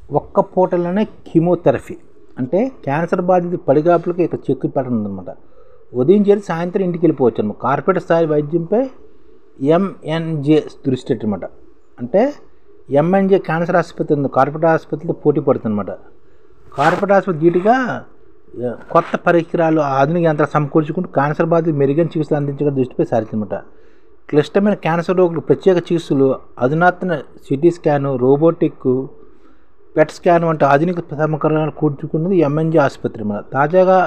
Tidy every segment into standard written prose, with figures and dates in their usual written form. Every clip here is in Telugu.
ఒక్క పూటలోనే కీమోథెరపీ అంటే క్యాన్సర్ బాధిత పడిగాపులకి ఇక చెక్కు పెట్టనుందనమాట. ఉదయం చేరి సాయంత్రం ఇంటికి వెళ్ళిపోవచ్చు అనమాట. కార్పొరేట్ స్థాయి వైద్యంపై ఎంఎన్జే దృష్టి అనమాట. అంటే ఎంఎన్జే క్యాన్సర్ ఆసుపత్రి ఉంది, కార్పొరేట్ ఆసుపత్రితో పోటీ పడుతుందన్నమాట. కార్పొరేట్ ఆసుపత్రి ధీటుగా కొత్త పరికరాలు ఆధునిక యంత్రాలు సమకూర్చుకుంటూ క్యాన్సర్ బాధిత మెరుగైన చికిత్సలు అందించగల దృష్టిపై సారించనమాట. క్లిష్టమైన క్యాన్సర్ రోగులు ప్రత్యేక చికిత్సలు, అధునాతన city scan, robotic PET scan వంటి ఆధునిక సమకరణాలు కూర్చుకున్నది ఎంఎన్జే ఆసుపత్రి అన్నమాట. తాజాగా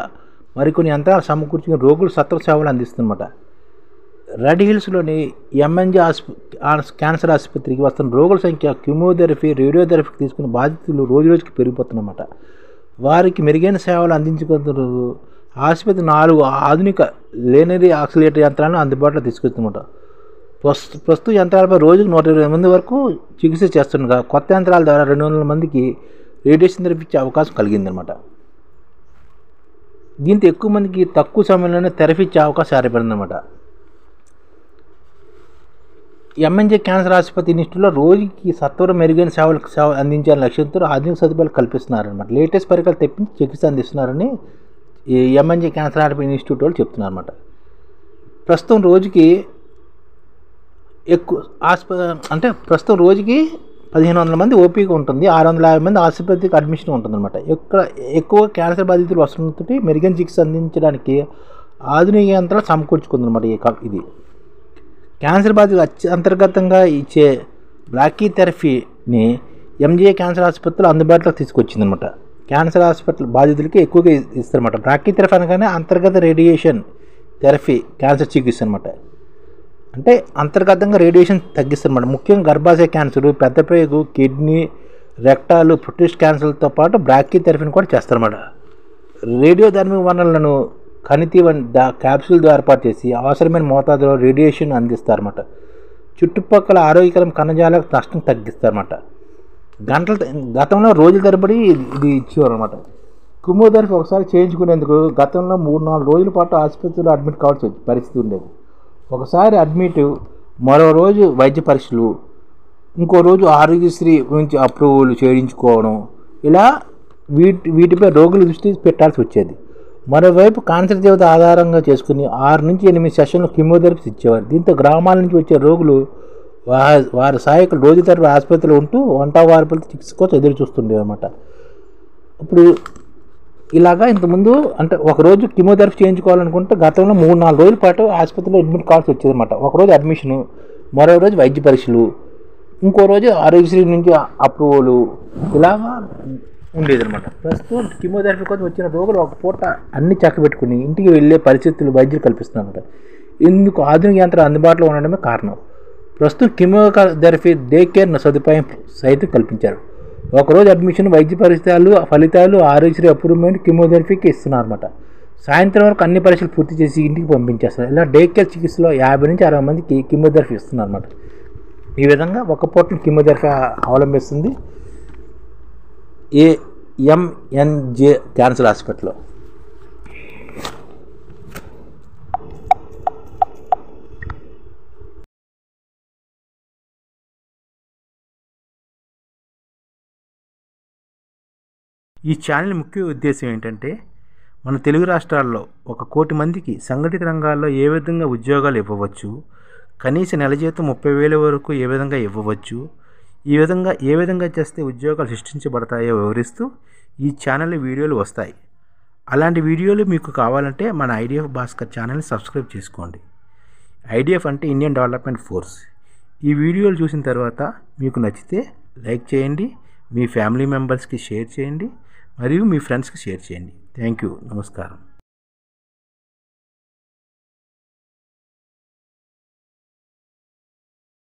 మరికొన్ని యంత్రాలు సమకూర్చుకుని రోగులు సత్వర సేవలు అందిస్తుందన్నమాట. రెడ్ హిల్స్లోని ఎంఎన్జే క్యాన్సర్ ఆసుపత్రికి వస్తున్న రోగుల సంఖ్య కీమోథెరపీ, రేడియోథెరపీకి తీసుకున్న బాధితులు రోజుకి పెరిగిపోతున్నమాట. వారికి మెరుగైన సేవలు అందించుకుంటూ ఆసుపత్రి 4 ఆధునిక లేనరీ ఆక్సిలేటర్ యంత్రాలను అందుబాటులో తీసుకొస్తుందన్నమాట. ప్రస్తుత యంత్రాలపై రోజుకు 120 మంది వరకు చికిత్స చేస్తుండగా కొత్త యంత్రాల ద్వారా 200 మందికి రేడియేషన్ థెరపీ ఇచ్చే అవకాశం కలిగిందనమాట. దీంతో ఎక్కువ మందికి తక్కువ సమయంలోనే థెరపీ ఇచ్చే అవకాశం ఏర్పడిందనమాట. ఎంఎన్జే క్యాన్సర్ ఆసుపత్రి ఇన్స్టిట్యూట్లో రోజుకి సత్వర మెరుగైన సేవలు అందించాలని లక్ష్యంతో ఆధునిక సదుపాయాలు కల్పిస్తున్నారనమాట. లేటెస్ట్ పరికరాలు తెప్పించి చికిత్స అందిస్తున్నారని ఈ ఎంఎన్జే క్యాన్సర్ ఇన్స్టిట్యూట్ వాళ్ళు చెప్తున్నారన్నమాట. ప్రస్తుతం రోజుకి 1500 మంది ఓపీగా ఉంటుంది, 650 మంది ఆసుపత్రికి అడ్మిషన్ ఉంటుందన్నమాట. ఎక్కువ క్యాన్సర్ బాధితులు వస్తుంటే మెరుగైన చికిత్స అందించడానికి ఆధునిక యంత్రాలు సమకూర్చుకుందన్నమాట. ఇది క్యాన్సర్ బాధితులు అంతర్గతంగా ఇచ్చే బ్రాకీథెరపీని ఎంజే క్యాన్సర్ ఆసుపత్రిలో అందుబాటులోకి తీసుకొచ్చిందనమాట. క్యాన్సర్ హాస్పిటల్ బాధితులకి ఎక్కువగా ఇస్తారన్నమాట. బ్రాకీథెరపీ అనగానే అంతర్గత రేడియేషన్ థెరపీ క్యాన్సర్ చికిత్స అనమాట. అంటే అంతర్గతంగా రేడియేషన్ తగ్గిస్తారన్నమాట. ముఖ్యంగా గర్భాశయ క్యాన్సర్, పెద్దపేగు, కిడ్నీ, రెక్టాలు, ప్రొస్టేట్ క్యాన్సర్లతో పాటు బ్రాకీథెరపీని కూడా చేస్తారన్నమాట. రేడియోధర్మిక వనరులను కణితి క్యాప్సూల్ ద్వారా ఏర్పాటు చేసి అవసరమైన మోతాదులో రేడియేషన్ అందిస్తారన్నమాట. చుట్టుపక్కల ఆరోగ్యకరమైన కణజాలకు నష్టం తగ్గిస్తారన్నమాట. గతంలో రోజుల తరబడి ఇది ఇచ్చేవారు అనమాట. కీమోథెరపీ ఒకసారి చేయించుకునేందుకు గతంలో 3-4 రోజుల పాటు ఆసుపత్రిలో అడ్మిట్ కావాల్సి పరిస్థితి ఉండేది. ఒకసారి అడ్మిట్, మరో రోజు వైద్య పరీక్షలు, ఇంకో రోజు ఆరోగ్యశ్రీ నుంచి అప్రూవల్ చేయించుకోవడం, ఇలా వీటిపై రోగుల దృష్టి పెట్టాల్సి వచ్చేది. మరోవైపు క్యాన్సర్ తీవ్రత ఆధారంగా చేసుకుని 6 నుంచి 8 సెషన్లు కీమోథెరపీ ఇచ్చేవారు. దీంతో గ్రామాల నుంచి వచ్చే రోగులు వారి సహాయకులు రోజు తరబడి ఆసుపత్రిలో ఉంటూ వంటవార్పులతో చికిత్స కోసం ఎదురు చూస్తుండేవి అనమాట. ఇప్పుడు ఇలాగా ఇంతకుముందు అంటే ఒకరోజు కీమోథెరపీ చేయించుకోవాలనుకుంటే గతంలో 3-4 రోజుల పాటు ఆసుపత్రిలో అడ్మిట్ కావాల్సి వచ్చేది అనమాట. ఒకరోజు అడ్మిషను, మరో రోజు వైద్య పరీక్షలు, ఇంకో రోజు ఆరోగ్యశ్రీ నుంచి అప్రూవలు, ఇలాగా ఉండేదన్నమాట. ప్రస్తుతం కీమోథెరపీ కోసం వచ్చిన రోగులు ఒక పూట అన్ని చక్కబెట్టుకుని ఇంటికి వెళ్ళే పరిస్థితులు వైద్యులు కల్పిస్తున్నారన్నమాట. ఇందుకు ఆధునిక యంత్రాలు అందుబాటులో ఉండడమే కారణం. ప్రస్తుతం కీమోథెరపీ డే కేర్ సదుపాయం సైతం కల్పించారు. ఒకరోజు అడ్మిషన్, వైద్య ఫలితాలు, ఆరోగ్యశ్రీ అప్రూవ్మెంట్ కీమోథెరపీకి ఇస్తున్నారన్నమాట. సాయంత్రం వరకు అన్ని పరీక్షలు పూర్తి చేసి ఇంటికి పంపించేస్తారు. ఇలా డే కేర్ చికిత్సలో 50 నుంచి 60 మందికి కీమోథెరపీ ఇస్తున్నారన్నమాట. ఈ విధంగా ఒక పూట కీమోథెరపీ అవలంబిస్తుంది ఎంఎన్జే క్యాన్సర్ హాస్పిటల్లో. ఈ ఛానల్ ముఖ్య ఉద్దేశం ఏంటంటే మన తెలుగు రాష్ట్రాల్లో 1 కోటి మందికి సంఘటిత రంగాల్లో ఏ విధంగా ఉద్యోగాలు ఇవ్వవచ్చు, కనీస నెల జీతం 30,000 వరకు ఏ విధంగా ఇవ్వవచ్చు, ఏ విధంగా చేస్తే ఉద్యోగాలు సృష్టించబడతాయో వివరిస్తూ ఈ ఛానల్లో వీడియోలు వస్తాయి. అలాంటి వీడియోలు మీకు కావాలంటే మన ఐడిఎఫ్ భాస్కర్ ఛానల్ని సబ్స్క్రైబ్ చేసుకోండి. ఐడిఎఫ్ అంటే ఇండియన్ డెవలప్మెంట్ ఫోర్స్. ఈ వీడియోలు చూసిన తర్వాత మీకు నచ్చితే లైక్ చేయండి, మీ ఫ్యామిలీ మెంబర్స్కి షేర్ చేయండి, మరియు మీ ఫ్రెండ్స్కి షేర్ చేయండి. Thank you. నమస్కారం.